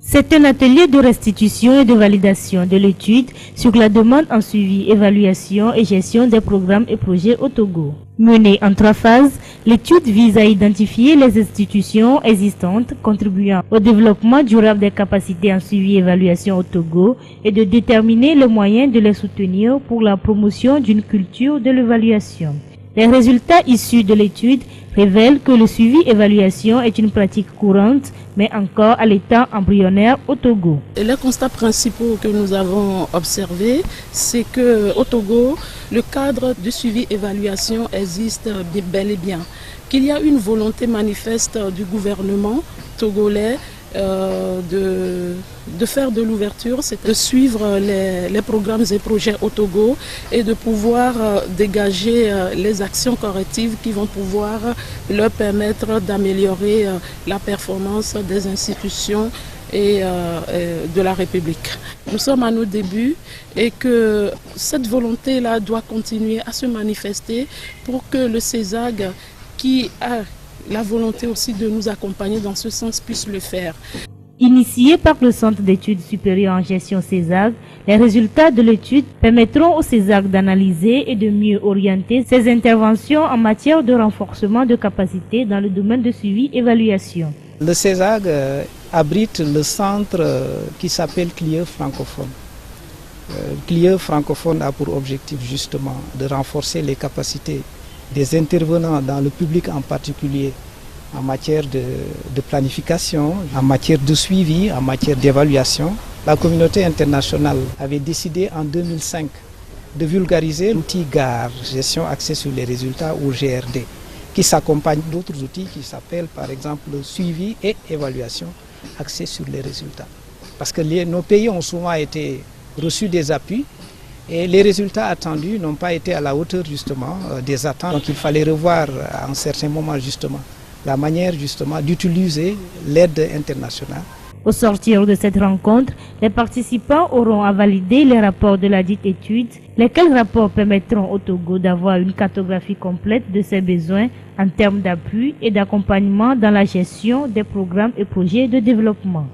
C'est un atelier de restitution et de validation de l'étude sur la demande en suivi, évaluation et gestion des programmes et projets au Togo. Menée en 3 phases, l'étude vise à identifier les institutions existantes contribuant au développement durable des capacités en suivi et évaluation au Togo et de déterminer les moyens de les soutenir pour la promotion d'une culture de l'évaluation. Les résultats issus de l'étude révèlent que le suivi-évaluation est une pratique courante, mais encore à l'état embryonnaire au Togo. Les constats principaux que nous avons observés, c'est qu'au Togo, le cadre de suivi-évaluation existe bel et bien. Qu'il y a une volonté manifeste du gouvernement togolais de faire de l'ouverture, c'est de suivre les programmes et projets au Togo et de pouvoir dégager les actions correctives qui vont pouvoir leur permettre d'améliorer la performance des institutions et de la République. Nous sommes à nos débuts et que cette volonté-là doit continuer à se manifester pour que le CESAG, qui a la volonté aussi de nous accompagner dans ce sens, puisse le faire. Initié par le Centre d'études supérieures en gestion CESAG, les résultats de l'étude permettront au CESAG d'analyser et de mieux orienter ses interventions en matière de renforcement de capacités dans le domaine de suivi-évaluation. Le CESAG abrite le centre qui s'appelle CLIE francophone. CLIE francophone a pour objectif justement de renforcer les capacités des intervenants dans le public en particulier en matière de planification, en matière de suivi, en matière d'évaluation. La communauté internationale avait décidé en 2005 de vulgariser l'outil GAR, gestion axée sur les résultats, ou GRD, qui s'accompagne d'autres outils qui s'appellent par exemple suivi et évaluation axée sur les résultats. Parce que nos pays ont souvent été reçus des appuis et les résultats attendus n'ont pas été à la hauteur justement des attentes. Donc il fallait revoir à un certain moment justement la manière justement d'utiliser l'aide internationale. Au sortir de cette rencontre, les participants auront à valider les rapports de la dite étude, lesquels rapports permettront au Togo d'avoir une cartographie complète de ses besoins en termes d'appui et d'accompagnement dans la gestion des programmes et projets de développement.